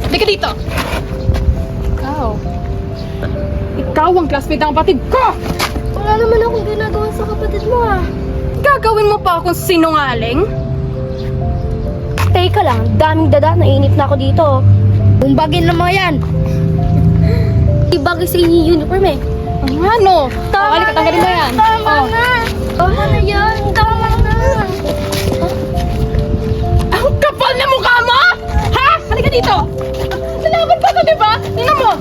Halika dito! Ikaw ang classmate ng kapatid ko! Wala naman akong ginagawa sa kapatid mo ah. Gagawin mo pa akong sinungaling? Teka lang, daming dada, nainip na ako dito. Bumbagin na mga yan. Ibagay sa inyo yung uniform eh. Ano? Halika, tanggalin mo yan. Tama na. Tama na yan. Tama na. Ang kapal na mukha mo! Ha? Halika dito! Nalaban pa to, di ba? Tingnan mo!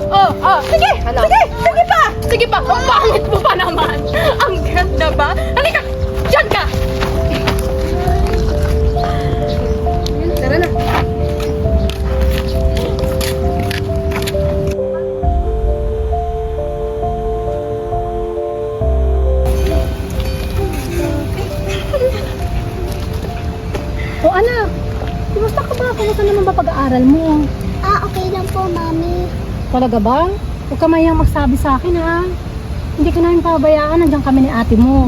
Sige! Sige! Sige pa! Sige pa! Ang pangit mo pa naman! Ang ganda ba? Halika! Diyan ka! Tara na! O anak, kumusta ka ba? Kumusta naman ba pag-aaral mo? Okay lang po, Mami. Talaga ba? Huwag ka mayang magsabi sa akin ha. Hindi ka namin pabayaan, nandiyan kami ni ate mo.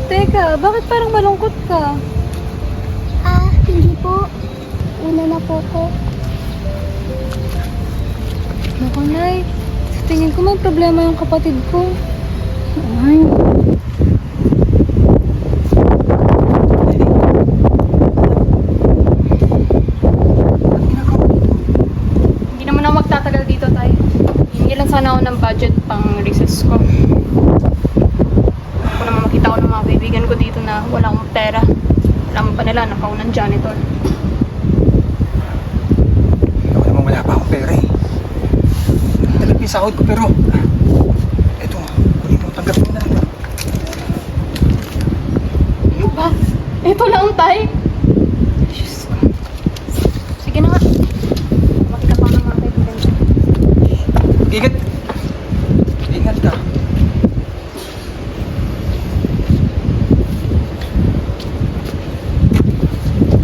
Teka, bakit parang malungkot ka? Hindi po. Una na po ko. Naku, Nay. Sa tingin ko may problema yung kapatid ko. Ay. Hindi naman ako magtatagal dito, Tay. Hindi lang sana ako ng budget pang recess ko. Ako naman makita ko ng mga kaibigan ko dito na wala akong pera. Alam pa nila, nakaunan janitor. Ako naman wala pa akong pera eh. Talag yung sahod ko pero... Eto, kunin mo, tanggap mo na. Ano ba? Ito lang, Tay. Diyos ko. Sige na nga. Makita pa ng mga kaibigan ko. Ingat! Ingat ka.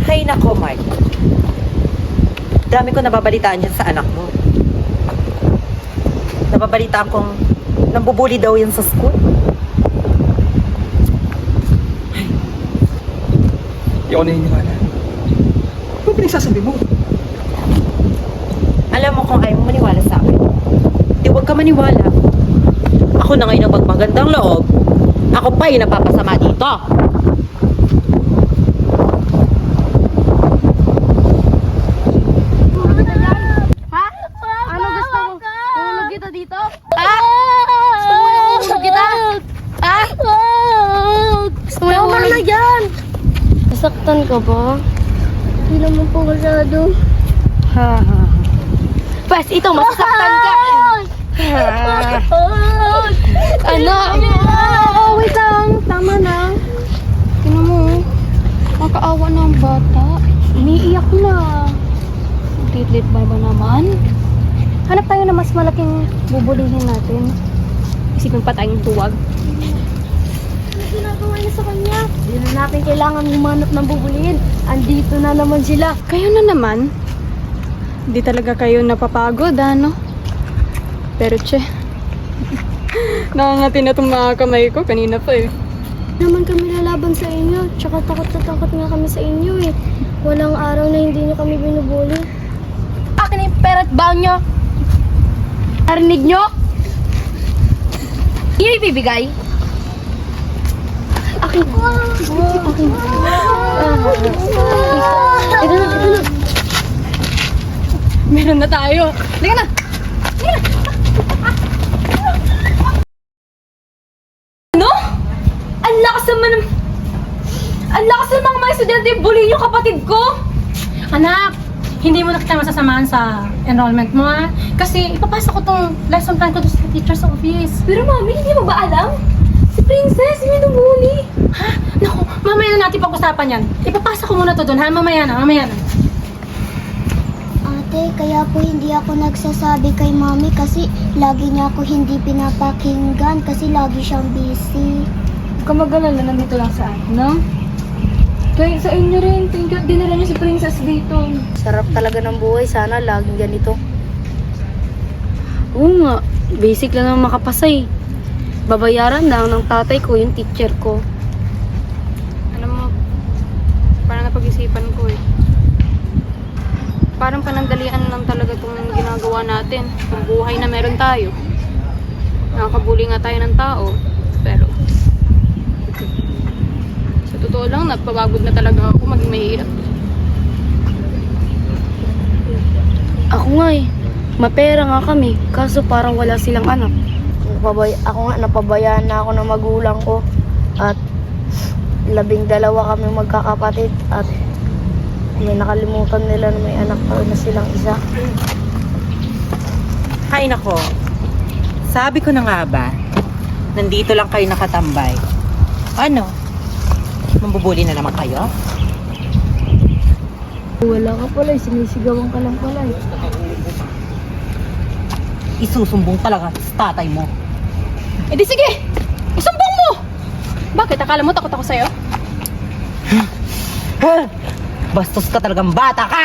Hay nako, Mark. Dami ko nababalitaan dyan sa anak mo. Nababalitaan kong nambubuli daw yan sa school. Hindi ako naniniwala. Ano pinagsasabi mo? Alam mo kung ayaw mo maniwala sa akin. Di huwag ka maniwala. Ako na ngayon ang magmagandang loob. Ako pa yung napapasama dito. Ano gusto mo? Hulog kita dito? Gusto mo yung hulog kita? Gusto mo yung hulog? Na yan! Nasaktan ka ba? Hindi naman po masyado. Pwes, ito, masasaktan ka! Ano? Wait lang. Tama na. Tingnan mo, nakakaawa na ang bata. Iniiyak na. Lit-lit ba naman? Hanap tayo na mas malaking bubulihin natin. Isipin pa tayong tuwag. Ano ginagawa niya sa kanya? Hindi na natin kailangan humanap ng bubulihin. Andito na naman sila. Kayo na naman. Hindi talaga kayo napapagod, ano? Pero tse, nakangati na itong mga kamay ko kanina pa eh. Naman kami lalaban sa inyo. Tsaka takot na takot nga kami sa inyo eh. Walang araw na hindi nyo kami binubuli. Akin yung pera't baon nyo. Narinig nyo? Iyo ibibigay? Akin. Akin. Ito na, ito na. Meron na tayo. Liga na! Ano? Ang lakas naman ng... Ang lakas naman ng mga estudyante bully yung kapatid ko! Anak, hindi mo na kita masasamahan sa enrollment mo ha. Kasi ipapasa ko tong lesson plan ko sa teacher's office. Pero mami, hindi mo ba alam? Si Princess, yung bully. Ha? Naku, mamaya na natin pag-usapan yan. Ipapasa ko muna to doon ha. Mamaya na, mamaya na. Ate, kaya po hindi ako nagsasabi kay Mami kasi lagi niya ako hindi pinapakinggan kasi lagi siyang busy. Huwag ka mag-alala, nandito lang sa akin, no? Kaya sa inyo rin, thank you. Dinala niyo si Princess dito. Sarap talaga ng buhay. Sana laging ganito. Oo nga. Basic lang naman makapasa eh. Babayaran lang ng tatay ko yung teacher ko. Alam mo, parang napag-isipan ko eh. parang panandalian lang talaga itong ginagawa natin. Ang buhay na meron tayo. Nakakabuli nga tayo ng tao. Pero, sa totoo lang, napapagod na talaga ako maging mahirap. Ako nga eh. Mapera nga kami, kaso parang wala silang anak. Ako nga, napabayaan na ako ng magulang ko. At 12 kami magkakapatid. At may nakalimutan nila na may anak pa na silang isa. Ay nako, sabi ko na nga ba, nandito lang kayo nakatambay. Ano? Mambubuli na naman kayo? Wala ka pala, sinisigawan ka lang pala. Isusumbong talaga sa tatay mo. Eh di sige! Isumbong mo! Bakit? Akala mo takot ako sa'yo? Bastos ka talagang bata ka!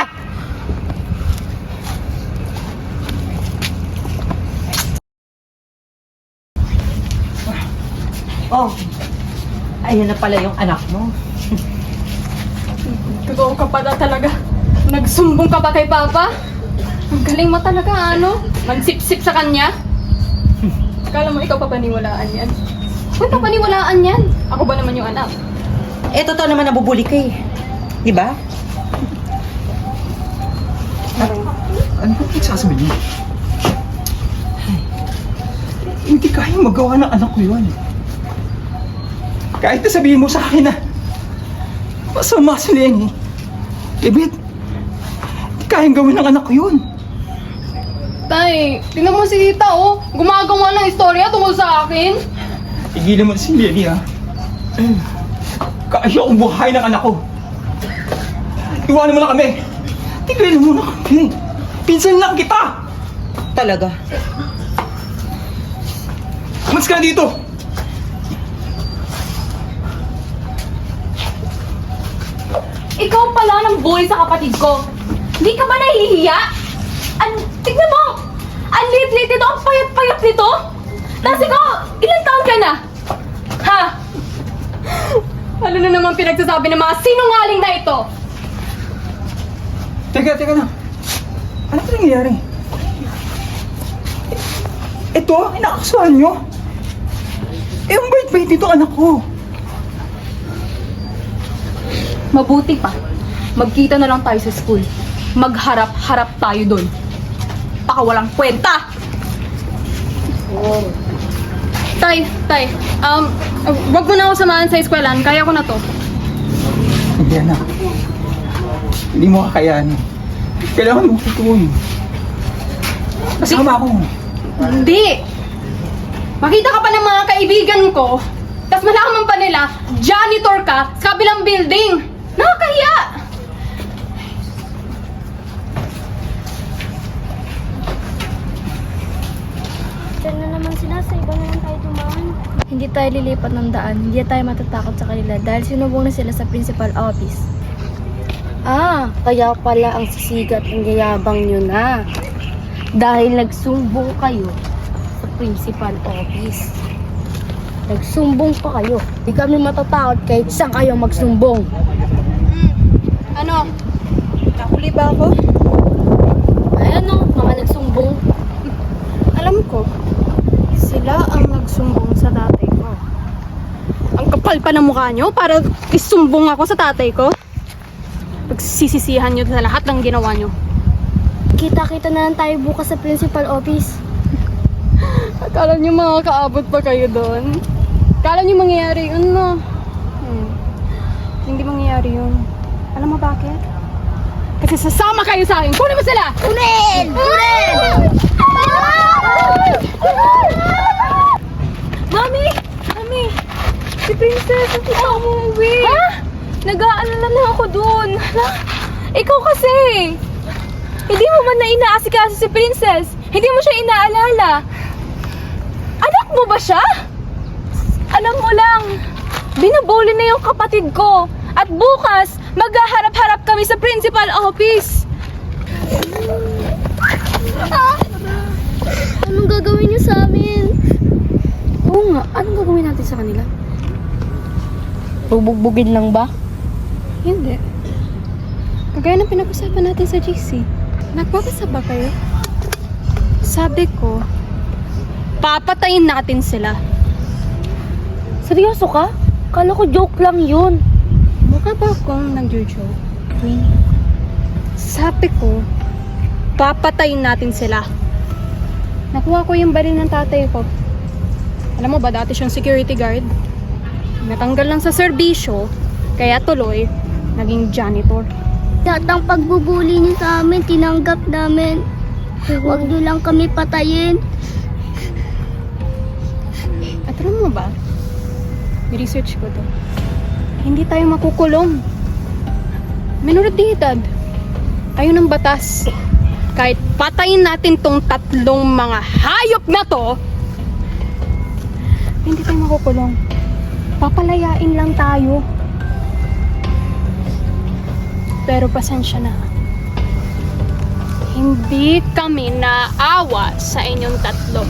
Oh, ayun na pala yung anak mo. Totoo ka pala talaga. Nagsumbong ka ba kay Papa? Ang galing mo talaga, ano? Mansip-sip sa kanya? Akala mo ikaw papaniwalaan yan? Kung papaniwalaan yan, ako ba naman yung anak? Eh, totoo naman nabubuli ka eh. Di ba? Ano ba pinagsasabi niyo? Hindi kayang magawa ng anak ko yun. Kahit na sabihin mo sa akin na masama si Lenny, Ibit, hindi kayang gawin ng anak ko yun. Tay, tingnan mo si Tita, oh. Gumagawa ng istorya tungkol sa akin. Tigilan mo si Lenny, ha? Kaya akong buhay ng anak ko. Iwanan mo na kami. Tigilan mo na kami. Pinsan lang kita. Talaga. Umalis ka na dito. Ikaw pala ng bully sa kapatid ko. Hindi ka ba nahihiya? Tignan mo! Ang lit-lit nito, ang payat-payat nito! Tapos ikaw, ilang taon ka na? Ha? Ano na naman pinagsasabi ng mga sinungaling na ito? Teka na. Ano ba nangyayari? Ito, inakasuhan nyo. Eh, ang bait-bait nito anak ko. Mabuti pa. Magkita na lang tayo sa school. Magharap-harap tayo doon. Baka walang kwenta! Tay, wag mo na ako samahan sa eskwelahan. Kaya ko na to. Hindi, anak. Hindi mo kakayanin. Kailangan mo tutuin. Kasama ako. Hindi! Makita ka pa ng mga kaibigan ko, tapos malaman pa nila, janitor ka sa kabilang building! Nakakahiya! Diyan na naman sila, sa iba na lang tayo tumahan. Hindi tayo lilipat ng daan, hindi tayo matatakot sa kanila dahil sinubong na sila sa principal office. Kaya pala ang sisigat ang yayabang nyo na. Dahil nagsumbong kayo sa principal office. Nagsumbong pa kayo. Di kami matatakot kahit saan kayo magsumbong. Ano? Nakuli ba ako? Ayan o, mga nagsumbong. Alam ko, sila ang nagsumbong sa tatay ko. Ang kapal pa ng mukha nyo para isumbong ako sa tatay ko. Pagsisisihan nyo sa lahat ng ginawa nyo. Kita-kita na lang tayo bukas sa principal office. Akala nyo makakaabot pa kayo doon? Akala nyo mangyayari yun, no? Hindi mangyayari yun. Alam mo bakit? Kasi sasama kayo sa akin. Kunin mo sila! Kunin! Mami! Mami! Si Princess, hindi pa umuwi. Ha? Nag-aalala na ako doon. Ikaw kasi! Hindi mo man na inaasikaso si Princess. Hindi mo siya inaalala. Anak mo ba siya? Alam mo lang, binubuli na yung kapatid ko. At bukas, maghaharap-harap kami sa principal office. Anong gagawin niyo sa amin? Oo nga, anong gagawin natin sa kanila? Bubugbugin lang ba? Hindi. Kagaya ng pinag-usapan natin sa GC. Nagpapasa ba kayo? Sabi ko, papatayin natin sila. Seryoso ka? Kala ko joke lang yun. Mukha ba akong nag-joke? Sabi ko, papatayin natin sila. Nakuha ko yung baril ng tatay ko. Alam mo ba, dati siyang security guard. Natanggal lang sa serbisyo, kaya tuloy, naging janitor. Lahat ng pagbubuli niyo sa amin, tinanggap namin. Huwag niyo lang kami patayin. At alam mo ba, research ko to. Hindi tayo makukulong. Minoridad. Tayo ng batas. Kahit patayin natin tong tatlong mga hayop na to, hindi tayo makukulong. Papalayain lang tayo. Pero pasensya na. Hindi kami naawa sa inyong tatlo.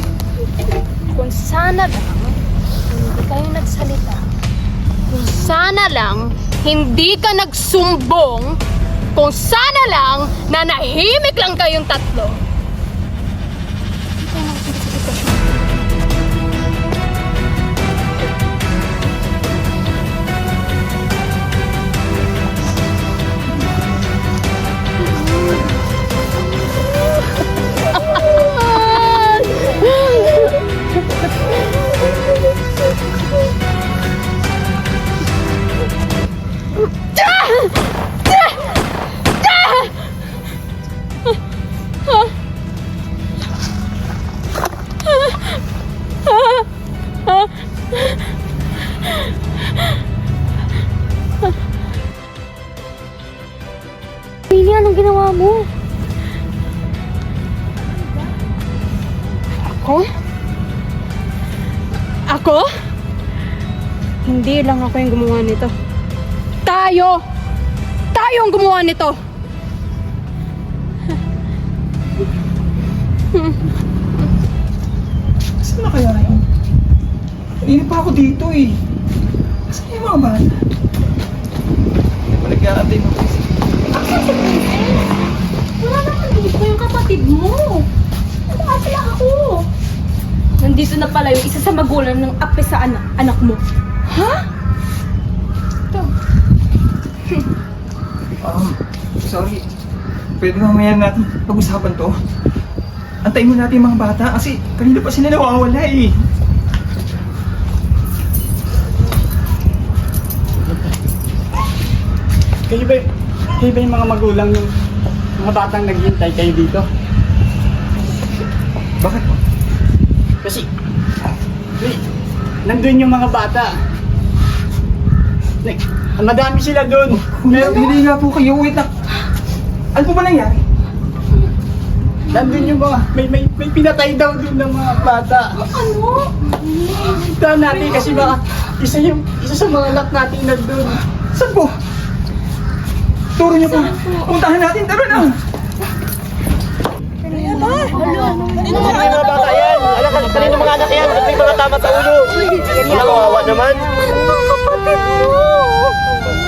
Kung sana lang, hindi kayo nagsalita. Kung sana lang, hindi ka nagsumbong. Kung sana lang, nanahimik lang kayong tatlo. Hindi tayo nakikita sa sitwasyon. Pili, anong ginawa mo? Ako? Ako? Hindi lang ako yung gumawa nito. Tayo! Tayo ang gumawa nito! Saan na kaya yun? Kanina pa ako dito eh. Saan yung mga bata? Nag-aantay mo kasi. Wala naman dito yung kapatid mo. Wala sila ako. Nandito na pala yung isa sa magulang ng ape sa anak mo. Sorry. Pwede mamaya natin pag-usapan to. Antayin mo natin yung mga bata kasi kanina pa sila nawawala eh. Kayo ba yung mga magulang yung mga batang naghihintay kayo dito? Bakit po? Kasi, nandun yung mga bata. Madami sila dun. Hindi nga po kayo. Wait na. Ano po ba nangyari? Nandun yung mga, may pinatay daw dun ng mga bata. Ano? Ito natin kasi baka isa sa mga anak natin nandun. Saan po? Turo niyo po. Puntahan natin. Tara na. Kanino mga bata yan? Alam ka, kanino mga anak yan? At may mga tama sa ulo. Wala, kawawa naman. Kapatid mo!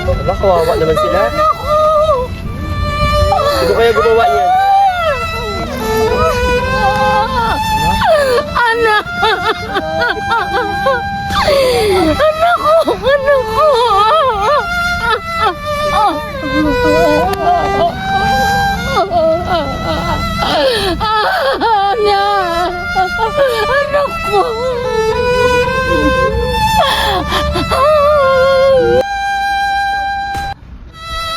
Wala, kawawa naman sila. Sino kaya gumawa niyan? Anak! Anak ko! Anak ko! Anak ko!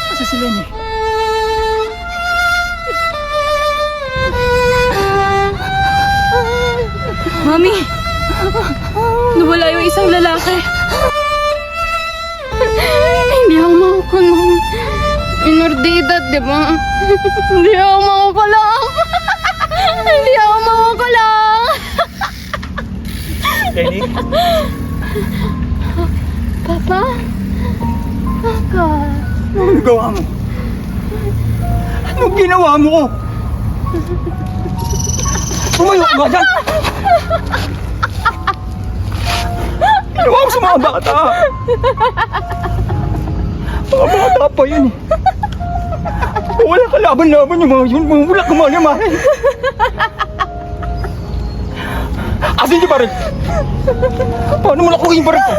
Asa sila niya? Mami! Nawala yung isang lalaki. Hindi ako makukulong. Minor de edad, di ba? Hindi ako makukulong. Hindi ako makukulong. Kenny? Papa? Papa? Anong nagawa mo? Anong ginawa mo? Tumayo ka dyan! Ginawa ko sa mga bata! Mga bata pa yun eh. Wala kalaban-laban yung mga yun. Mga wala kamali-mali. Asan yung baril? Paano mo nakuha yung baril ko?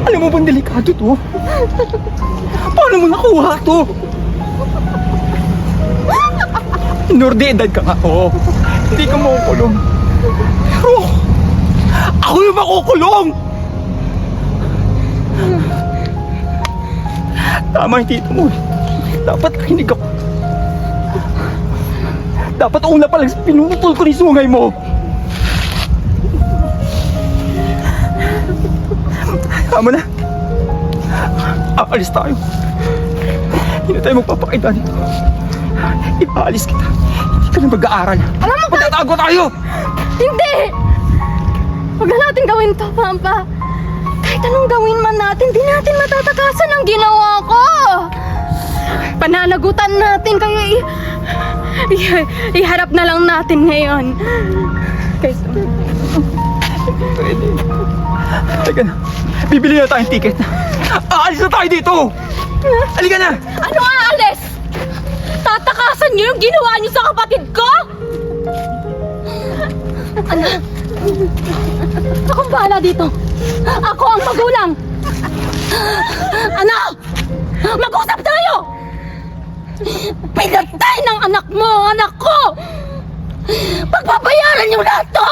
Alam mo bang delikado to? Paano mo nakuha to? Minor de edad ka nga. Oo. Hindi ka makukulong. Pero ako yung makukulong! Tama yung tito mo. Dapat nakinig ako. Dapat una pa lang pinutol ko ni sungay mo. Tama na. Aalis tayo. Hindi na tayo magpapakita dito. Ipaalis kita. Hindi ka na mag-aaral. Alam mo ba? Magtatago tayo! Hindi! Huwag na natin gawin to, Pampa. Kahit anong gawin man natin, di natin matatakasan ang ginawa ko. Pananagutan natin, kaya iharap na lang natin ngayon. Guys, Pwede. Teka na. Bibili na tayong ticket. Aalis na tayo dito! Halika na! ano aalis? Tatakasan niyo yung ginawa niyo sa kapatid ko? Anak, ako ang bahala dito. Ako ang magulang. Anak, mag-usap tayo! Pinatay ng anak mo ang anak ko! Pagbabayaran niyo lahat to!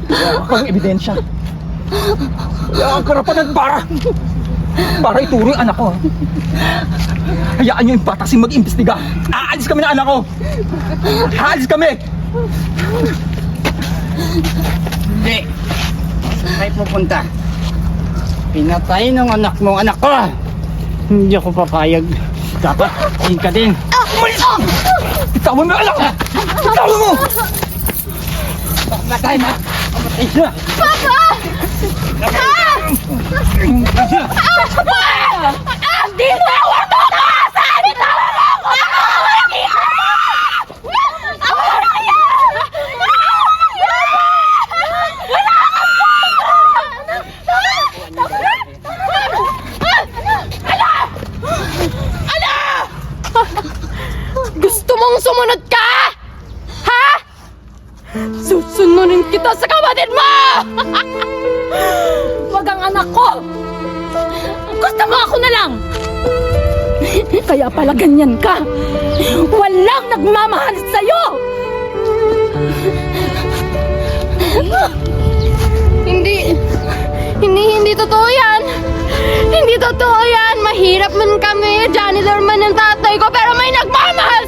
Wala kang ebidensya. Wala kang karapatan para ituro yung anak ko. Hayaan niyo yung bata mag-imbestiga. Aalis kami ng anak ko. Aalis kami. Hindi. Kahit pupunta. Pinatay ng anak mo, anak ko. Hindi ako papayag. Dapat, ayun ka din. Umalis! Bitawan mo yung anak ko! Bitawan mo! Patay na! Patay siya! Di mo ako tukasan! Bitawan mo ako! Ako walang iya! Ako walang iya! Gusto mong sumunod ka? Ha? Susunurin kita sa kapatid mo! Wag ang anak ko! Gusto mo ako na lang! Kaya pala ganyan ka! Walang nagmamahal sa'yo! Hindi totoo yan! Hindi totoo yan! Mahirap man kami, janitor man ng tatay ko, pero may nagmamahal